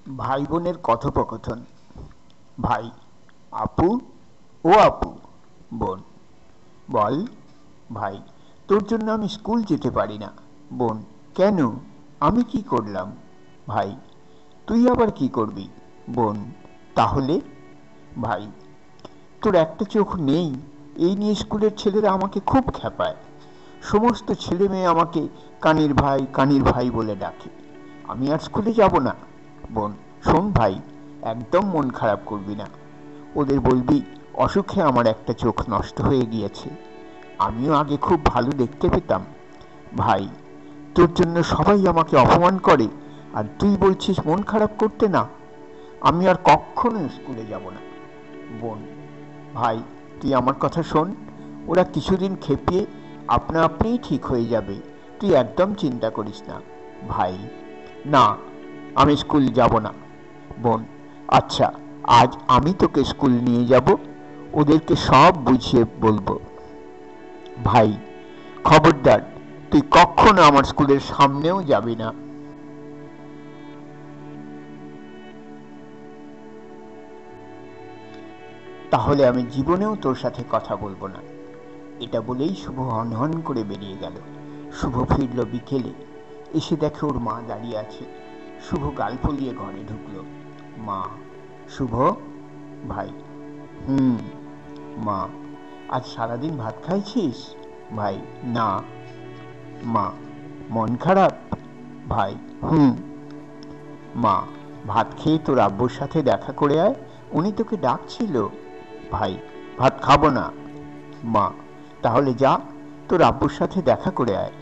ভাই বোনের কথোপকথন। ভাই: আপু। ও আপু। বোন: বল ভাই: তোর জন্য আমি স্কুল যেতে পারি না। বোন: কেন? আমি কি করলাম? ভাই: তুই আবার কি করবি? বোন: তাহলে? ভাই: তোর একটা চোখ নেই, এই নিয়ে স্কুলের ছেলেরা আমাকে খুব খেপায়। সমস্ত ছেলে মেয়ে আমাকে কানির ভাই বলে ডাকে। আমি আর স্কুলে যাব না। বোন: শোন ভাই, একদম মন খারাপ করবি না। ওদের বলবি অসুখে আমার একটা চোখ নষ্ট হয়ে গিয়েছে। আমিও আগে খুব ভালো দেখতে পেতাম। ভাই: তোর জন্য সবাই আমাকে অপমান করে, আর তুই বলছিস মন খারাপ করতে না? আমি আর কখনো স্কুলে যাব না। বোন: ভাই, তুই আমার কথা শোন। ওরা কিছুদিন খেপিয়ে আপনা আপনিই ঠিক হয়ে যাবে। তুই একদম চিন্তা করিস না। ভাই: না, আমি স্কুল যাব না। বোন: আচ্ছা, আজ আমি তোকে স্কুল নিয়ে যাব, ওদেরকে সব বুঝিয়ে বলবো। ভাই: খবরদার, তুই কখনো আমার স্কুলের সামনেও যাবি না। তাহলে আমি জীবনেও তোর সাথে কথা বলবো না। এটা বলেই শুভ হনহন করে বেরিয়ে গেল। শুভ ফিরল বিকেলে। এসে দেখে ওর মা দাঁড়িয়ে আছে। শুভ গাল ফুলিয়ে ঘরে ঢুকলো। মা: শুভ? ভাই: হুম। মা: আজ সারাদিন ভাত খাইছিস? ভাই: না। মা: মন খারাপ? ভাই: হুম। মা: ভাত খেয়ে তোর আব্বুর সাথে দেখা করে আয়, উনি তোকে ডাকছিল। ভাই: ভাত খাবো না। মা: তাহলে যা, তোর আব্বুর সাথে দেখা করে আয়।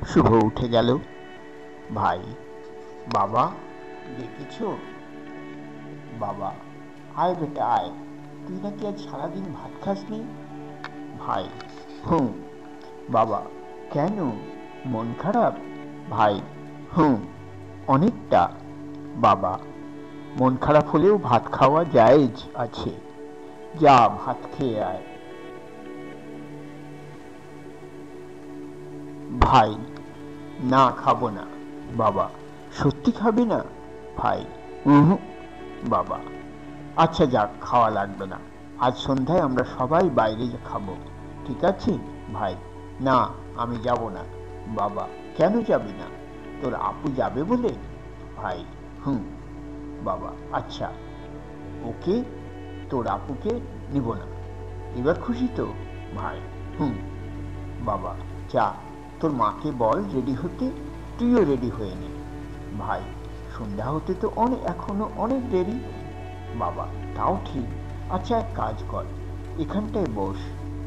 শুভ উঠে গেল। ভাই: বাবা, দেখেছ? বাবা: আয় বেটা আয়, তুই নাকি আজ সারাদিন ভাত খাসনি? ভাই: হুম। বাবা: কেন, মন খারাপ? ভাই: হুম, অনেকটা। বাবা: মন খারাপ হলেও ভাত খাওয়া জায়েজ আছে, যা ভাত খেয়ে আয়। ভাই: না, খাবো না। বাবা: সত্যি খাবি না? ভাই: হুম। বাবা: আচ্ছা যাক, খাওয়া লাগবে না, আজ সন্ধ্যায় আমরা সবাই বাইরে খাবো, ঠিক আছে? ভাই: না, আমি যাব না। বাবা: কেন যাবি না? তোর আপু যাবে বলে? ভাই: হুম। বাবা: আচ্ছা, ওকে, তোর আপুকে নিব না, এবার খুশি তো? ভাই: হুম। বাবা: যা, তোর মাকে বল রেডি হতে, তুইও রেডি হয়ে নে। ভাই: সন্ধ্যা হতে তো এখনো অনেক দেরি। বাবা: তাও ঠিক। আচ্ছা, এক কাজ কর, এখানটায় বস,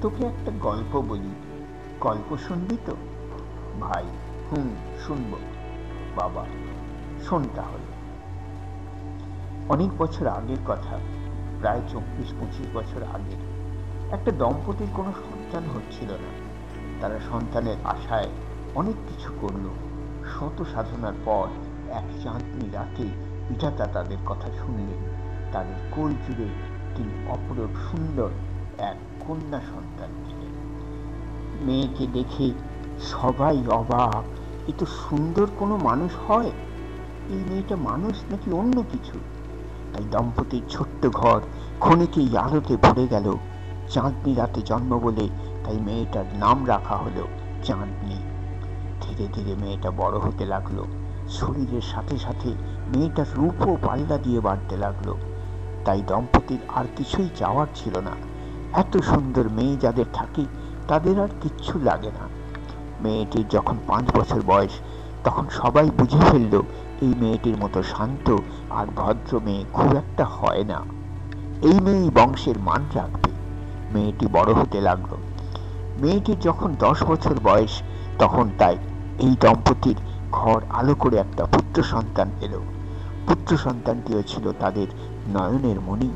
তোকে একটা গল্প বলি। গল্প শুনবি তো? ভাই: হুম, শুনব। বাবা: শোন তাহলে। অনেক বছর আগের কথা, প্রায় 24-25 বছর আগে, একটা দম্পতির কোনো সন্তান হচ্ছিল না। তারা সন্তানের আশায় অনেক কিছু করল। শত সাধনার পর এক চাঁদনি রাতে বিধাতা তাদের কথা শুনলেন। তাদের কোল জুড়ে তিনি অপরূপ সুন্দর এক কন্যা সন্তান দিলেন। মেয়েকে দেখে সবাই অবাক। এ তো সুন্দর কোনো মানুষ হয়, এই মেয়েটা মানুষ নাকি অন্য কিছু? তাই দম্পতির ছোট্ট ঘর ক্ষণিকেই আলোতে ভরে গেল। চাঁদনি রাতে জন্ম বলে তাই মেয়েটার নাম রাখা হলো চাঁদনি। ধীরে ধীরে মেয়েটা বড় হতে লাগলো। শরীরের সাথে সাথে মেয়েটার রূপও পাল্লা দিয়ে বাড়তে লাগলো। তাই দম্পতির আর কিছুই চাওয়ার ছিল না। এত সুন্দর মেয়ে যাদের থাকে তাদের আর কিচ্ছু লাগে না। মেয়েটির যখন 5 বছর বয়স, তখন সবাই বুঝে ফেলল এই মেয়েটির মতো শান্ত আর ভদ্র মেয়ে খুব একটা হয় না। এই মেয়েই বংশের মান রাখবে। মেয়েটি বড় হতে লাগলো। মেয়েটির যখন 10 বছর বয়স, তখন তাই এই দম্পতির ঘর আলো করে একটা পুত্র সন্তান এলো। পুত্র সন্তানটিও ছিল তাদের নয়নের মণি।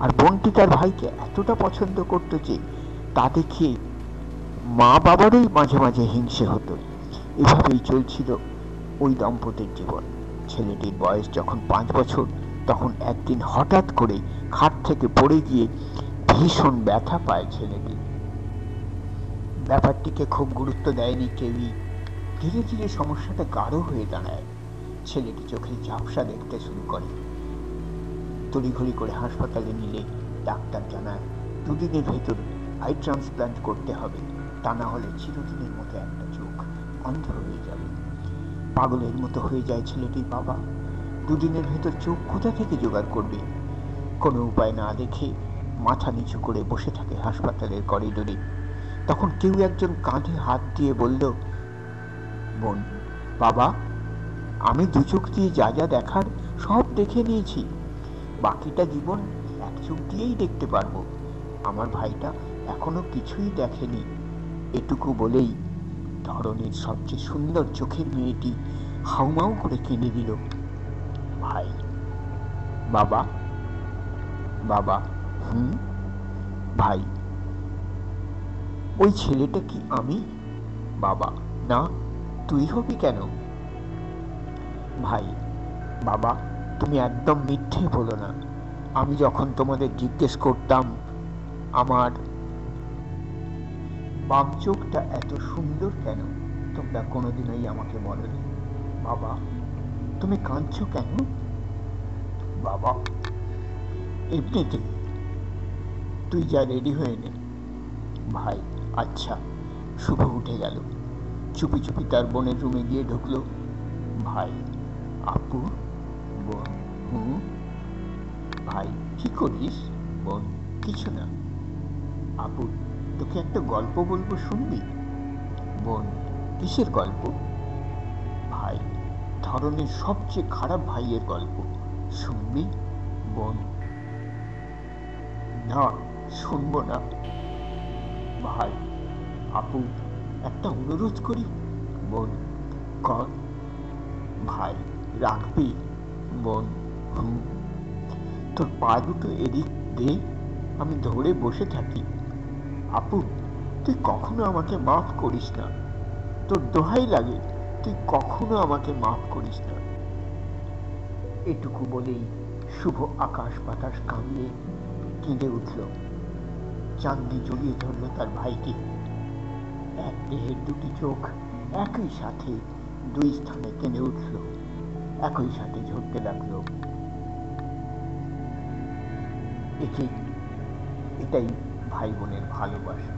আর বোনটি তার ভাইকে এতটা পছন্দ করত যে তা দেখে মা বাবারই মাঝে মাঝে হিংসে হতো। এভাবেই চলছিল ওই দম্পতির জীবন। ছেলেটির বয়স যখন 5 বছর, তখন একদিন হঠাৎ করে খাট থেকে পড়ে গিয়ে ভীষণ ব্যথা পায় ছেলেটি। ব্যাপারটিকে খুব গুরুত্ব দেয়নি কেউই। ধীরে ধীরে সমস্যাটা গাঢ় হয়ে দাঁড়ায়। ছেলেটি চোখে ঝাপসা দেখতে শুরু করে। তড়িঘড়ি করে হাসপাতালে নিলে ডাক্তার জানায় 2 দিনের ভেতর আই ট্রান্সপ্লান্ট করতে হবে, তা না হলে চিরদিনের মতো একটা চোখ অন্ধ হয়ে যাবে। পাগলের মতো হয়ে যায় ছেলেটির বাবা। 2 দিনের ভেতর চোখ কোথা থেকে জোগাড় করবে? কোনো উপায় না দেখে মাথা নিচু করে বসে থাকে হাসপাতালের করিডোরে। তখন কেউ একজন কাঁধে হাত দিয়ে বলল, বোন, বাবা, আমি 2 চোখ দিয়ে যা যা দেখার সব দেখে নিয়েছি, বাকিটা জীবন 1 চোখ দিয়েই দেখতে পারবো। আমার ভাইটা এখনো কিছুই দেখেনি। এটুকু বলেই ধরনের সবচেয়ে সুন্দর চোখের মেয়েটি হাউমাউ করে কেঁদে দিল। ভাই, বাবা, বাবা, ভাই, ওই ছেলেটা কি আমি? বাবা, না, তুই হবি কেন? ভাই, বাবা, তুমি একদম মিথ্যে বলো না। আমি যখন তোমাদের জিজ্ঞেস করতাম আমার বাম চোখটা এত সুন্দর কেন, তোমরা কোনোদিনই আমাকে বলোনি। বাবা, তুমি কাঁদছো কেন? বাবা, এমনিতে। তুই যা, রেডি হয়ে নে। ভাই, আচ্ছা। শুভ উঠে গেল, চুপি চুপি তার বোনের রুমে গিয়ে ঢুকলো। ভাই, আপু, বোন, ভাই, কি করিস? বোন, কিছু না। আপু, তোকে একটা গল্প বলবো, শুনবি? বোন, কিসের গল্প? ভাই, ধরনের সবচেয়ে খারাপ ভাইয়ের গল্প, শুনবি? বোন, না, শুনবো না। ভাই, আপু, একটা অনুরোধ করি। বোন, কর। ভাই, রাখবি? বোন, তোর পা দুটো এদিক দে, আমি ধরে বসে থাকি। আপু, তুই কখনো আমাকে মাফ করিস না, তোর দোহাই লাগে, তুই কখনো আমাকে মাফ করিস না। এটুকু বলেই শুভ আকাশ বাতাস কাঁপিয়ে কেঁদে উঠল। চাঁদনি জড়িয়ে ধরল তার ভাইকে। এক দেহের 2টি চোখ একই সাথে 2 স্থানে কেঁদে উঠল, একই সাথে ঝরতে লাগলো। এটাই ভাই বোনের ভালোবাসা।